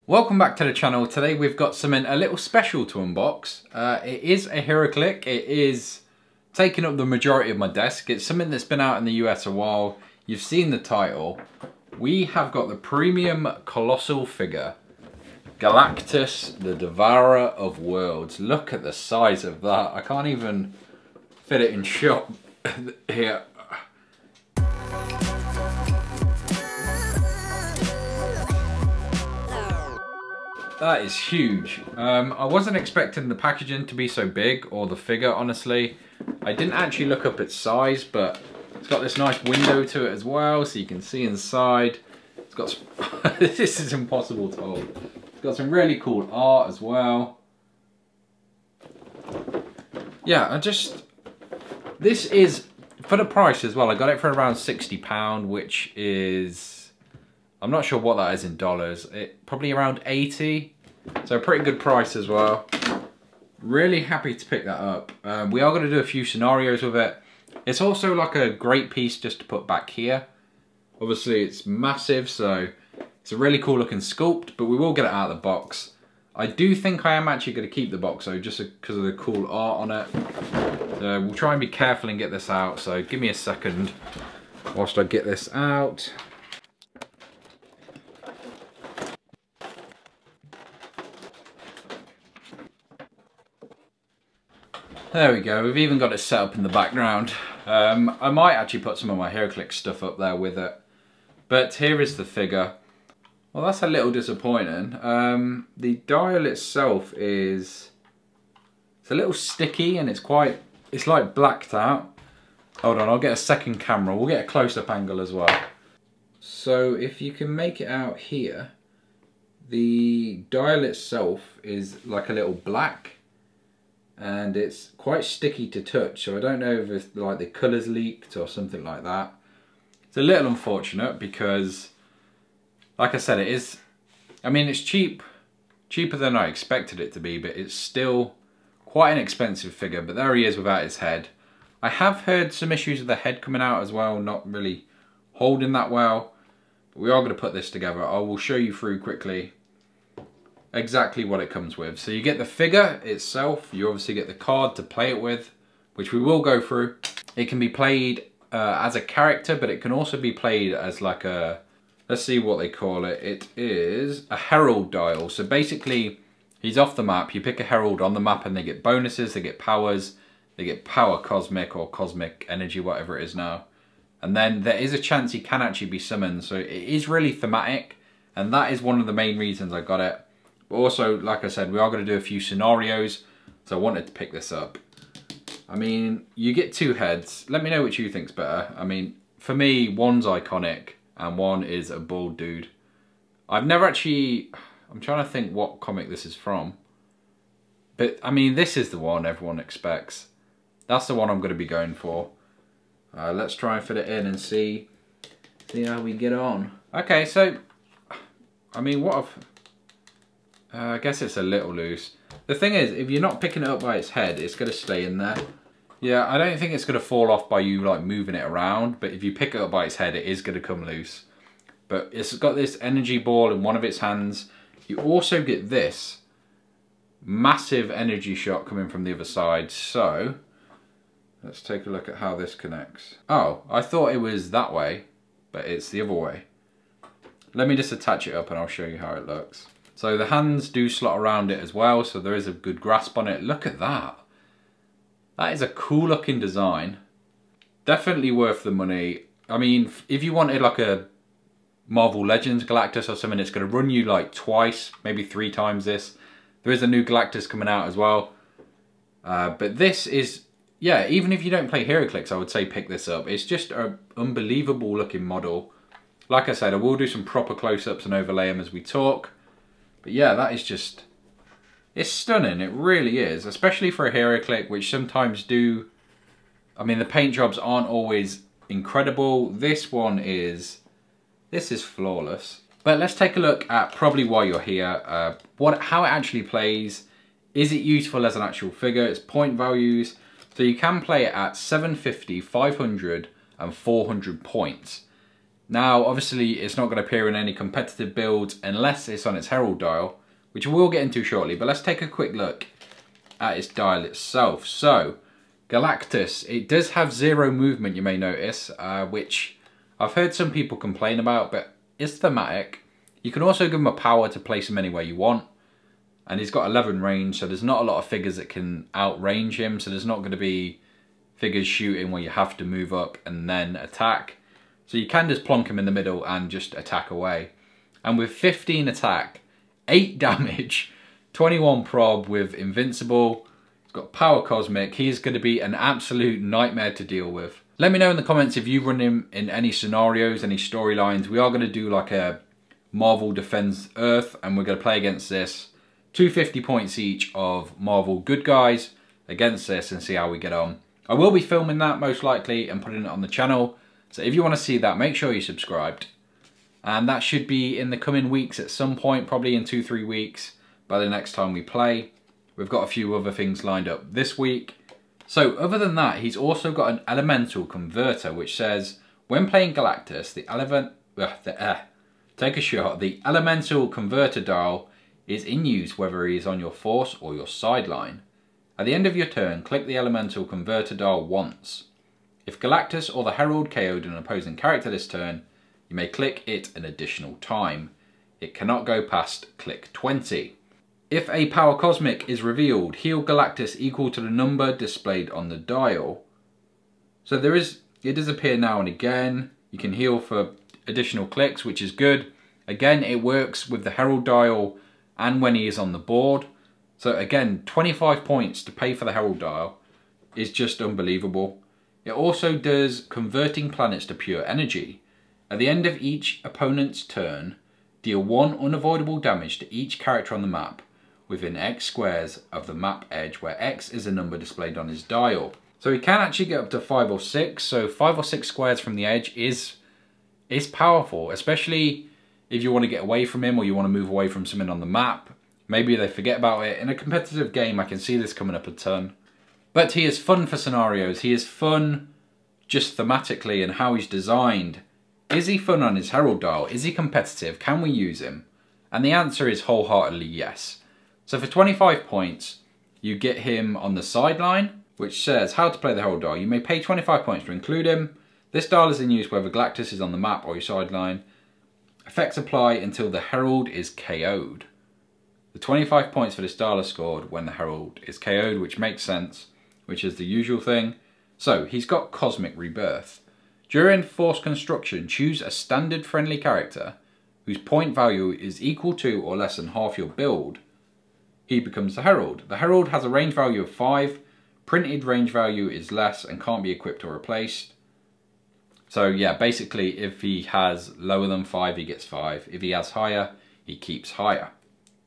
Welcome back to the channel. Today we've got something a little special to unbox. It is a Heroclix. It is taking up the majority of my desk. It's something that's been out in the US a while. You've seen the title. We have got the Premium Colossal Figure Galactus, the Devourer of Worlds. Look at the size of that. I can't even fit it in shot here. That is huge. I wasn't expecting the packaging to be so big, or the figure, honestly. I didn't actually look up its size, but it's got this nice window to it as well, so you can see inside. It's got some this is impossible to hold. It's got some really cool art as well. Yeah, this is, for the price as well, I got it for around £60, which is, I'm not sure what that is in dollars. Probably around 80. So a pretty good price as well. Really happy to pick that up. We are going to do a few scenarios with it. It's also like a great piece just to put back here. Obviously it's massive, so it's a really cool looking sculpt, but we will get it out of the box. I do think I am actually going to keep the box though, just because of the cool art on it. So we'll try and be careful and get this out. So give me a second whilst I get this out. There we go, we've even got it set up in the background. I might actually put some of my Heroclix stuff up there with it. But here is the figure. Well, that's a little disappointing. The dial itself it's a little sticky and it's like blacked out. Hold on, I'll get a second camera. We'll get a close-up angle as well. So if you can make it out here, the dial itself is like a little black. And it's quite sticky to touch, so I don't know if it's like the colours leaked or something like that. It's a little unfortunate because, like I said, it's cheaper than I expected it to be, but it's still quite an expensive figure. But there he is without his head. I have heard some issues with the head coming out as well, not really holding that well. But we are going to put this together. I will show you through quickly exactly what it comes with. So you get the figure itself, you obviously get the card to play it with, which we will go through. It can be played as a character, but it can also be played as like a, let's see what they call it. It is a herald dial. So basically, he's off the map, you pick a herald on the map and they get bonuses, they get powers, they get power cosmic or cosmic energy, whatever it is now. And then there is a chance he can actually be summoned. So it is really thematic, and that is one of the main reasons I got it. But also, like I said, we are going to do a few scenarios, so I wanted to pick this up. I mean, you get two heads. Let me know which you think's better. I mean, for me, one's iconic and one is a bald dude. I've never actually, I'm trying to think what comic this is from. But, I mean, this is the one everyone expects. That's the one I'm going to be going for. Let's try and fit it in and see how we get on. Okay, so, I mean, I guess it's a little loose. The thing is, if you're not picking it up by its head, it's going to stay in there. Yeah, I don't think it's going to fall off by you like moving it around, but if you pick it up by its head, it is going to come loose. But it's got this energy ball in one of its hands. You also get this massive energy shot coming from the other side. So, let's take a look at how this connects. Oh, I thought it was that way, but it's the other way. Let me just attach it up and I'll show you how it looks. So the hands do slot around it as well, so there is a good grasp on it. Look at that. That is a cool looking design. Definitely worth the money. I mean, if you wanted like a Marvel Legends Galactus or something, it's going to run you like twice, maybe 3 times this. There is a new Galactus coming out as well. But this is, yeah, even if you don't play Heroclix, I would say pick this up. It's just an unbelievable looking model. Like I said, I will do some proper close-ups and overlay them as we talk. But yeah, that is just, it's stunning, it really is. Especially for a Heroclix, which sometimes do, I mean, the paint jobs aren't always incredible. This is flawless. But let's take a look at probably why you're here, how it actually plays. Is it useful as an actual figure? It's point values. So you can play it at 750, 500 and 400 points. Now, obviously, it's not going to appear in any competitive builds unless it's on its Herald dial, which we'll get into shortly. But let's take a quick look at its dial itself. So, Galactus, it does have 0 movement, you may notice, which I've heard some people complain about, but it's thematic. You can also give him a power to place him anywhere you want. And he's got 11 range, so there's not a lot of figures that can outrange him. So there's not going to be figures shooting where you have to move up and then attack. So you can just plonk him in the middle and just attack away. And with 15 attack, 8 damage, 21 prob with invincible, he's got power cosmic, he's going to be an absolute nightmare to deal with. Let me know in the comments if you run him in any scenarios, any storylines. We are going to do like a Marvel Defends Earth, and we're going to play against this. 250 points each of Marvel good guys against this and see how we get on. I will be filming that most likely and putting it on the channel. So if you want to see that, make sure you're subscribed. And that should be in the coming weeks at some point, probably in 2-3 weeks by the next time we play. We've got a few other things lined up this week. So other than that, he's also got an elemental converter, which says, when playing Galactus, the elemental converter dial is in use whether he is on your force or your sideline. At the end of your turn, click the elemental converter dial once. If Galactus or the Herald KO'd an opposing character this turn, you may click it an additional time. It cannot go past click 20. If a power cosmic is revealed, heal Galactus equal to the number displayed on the dial. So it does appear now and again. You can heal for additional clicks, which is good. Again, it works with the Herald dial and when he is on the board. So again, 25 points to pay for the Herald dial is just unbelievable. It also does converting planets to pure energy. At the end of each opponent's turn, deal 1 unavoidable damage to each character on the map within X squares of the map edge, where X is a number displayed on his dial. So he can actually get up to 5 or 6, so 5 or 6 squares from the edge is powerful, especially if you want to get away from him or you want to move away from something on the map. Maybe they forget about it. In a competitive game, I can see this coming up a ton. But he is fun for scenarios. He is fun just thematically and how he's designed. Is he fun on his Herald dial? Is he competitive? Can we use him? And the answer is wholeheartedly yes. So for 25 points, you get him on the sideline, which says how to play the Herald dial. You may pay 25 points to include him. This dial is in use whether Galactus is on the map or your sideline. Effects apply until the Herald is KO'd. The 25 points for this dial are scored when the Herald is KO'd, which makes sense, which is the usual thing. So he's got Cosmic Rebirth. During Force Construction, choose a standard friendly character whose point value is equal to or less than half your build. He becomes the Herald. The Herald has a range value of 5. Printed range value is less and can't be equipped or replaced. So yeah, basically if he has lower than 5, he gets 5. If he has higher, he keeps higher.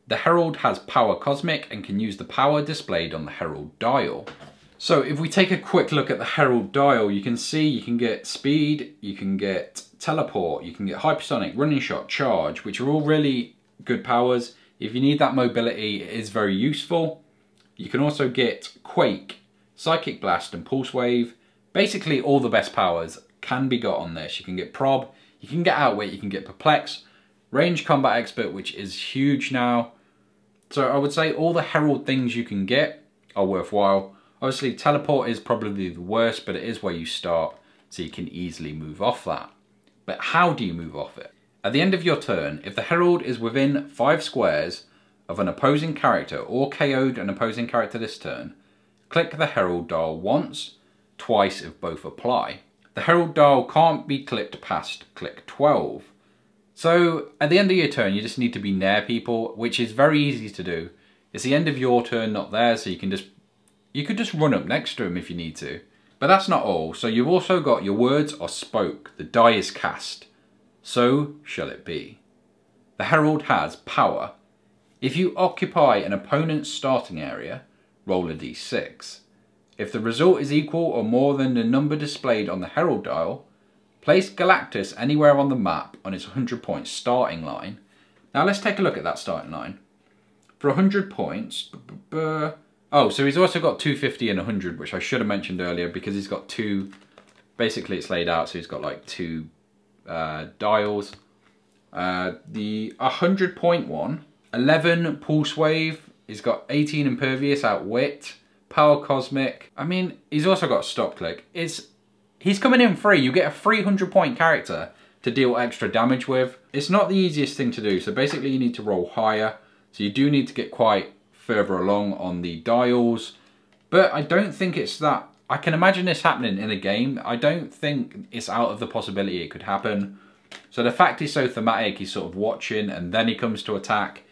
The Herald has Power Cosmic and can use the power displayed on the Herald dial. So if we take a quick look at the Herald dial, you can see you can get speed, you can get teleport, you can get hypersonic, running shot, charge, which are all really good powers. If you need that mobility, it is very useful. You can also get Quake, Psychic Blast and Pulse Wave. Basically all the best powers can be got on this. You can get Prob, you can get Outwit, you can get Perplex, Range Combat Expert, which is huge now. So I would say all the Herald things you can get are worthwhile. Obviously Teleport is probably the worst, but it is where you start, so you can easily move off that. But how do you move off it? At the end of your turn, if the Herald is within 5 squares of an opposing character or KO'd an opposing character this turn, click the Herald dial once, twice if both apply. The Herald dial can't be clicked past click 12. So at the end of your turn, you just need to be near people, which is very easy to do. It's the end of your turn, not theirs, so you could just run up next to him if you need to. But that's not all. So you've also got your words are spoke. The die is cast. So shall it be. The Herald has power. If you occupy an opponent's starting area, roll a d6. If the result is equal or more than the number displayed on the Herald dial, place Galactus anywhere on the map on its 100 point starting line. Now let's take a look at that starting line. For 100 points, oh, so he's also got 250 and 100, which I should have mentioned earlier because he's got two, basically it's laid out, so he's got like two dials. The 100-point one, 11 pulse wave. He's got 18 impervious, outwit, power cosmic. I mean, he's also got stop click. He's coming in free. You get a 300-point character to deal extra damage with. It's not the easiest thing to do. So basically you need to roll higher. So you do need to get quite further along on the dials. But I don't think it's that. I can imagine this happening in a game. I don't think it's out of the possibility it could happen. So the fact he's so thematic, he's sort of watching and then he comes to attack.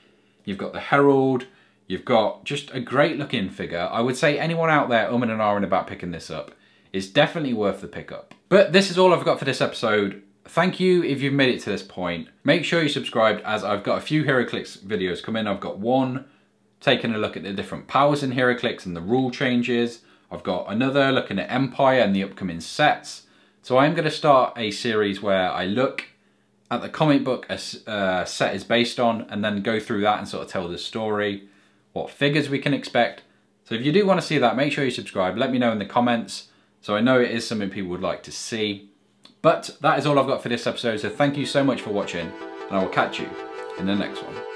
You've got the Herald. You've got just a great looking figure. I would say anyone out there umming and ahhing about picking this up, it's definitely worth the pickup. But this is all I've got for this episode. Thank you if you've made it to this point. Make sure you subscribed, as I've got a few Heroclix videos coming. I've got one taking a look at the different powers in Heroclix and the rule changes. I've got another looking at Empire and the upcoming sets. So I'm going to start a series where I look at the comic book a set is based on and then go through that and sort of tell the story, what figures we can expect. So if you do want to see that, make sure you subscribe. Let me know in the comments, so I know it is something people would like to see. But that is all I've got for this episode, so thank you so much for watching, and I will catch you in the next one.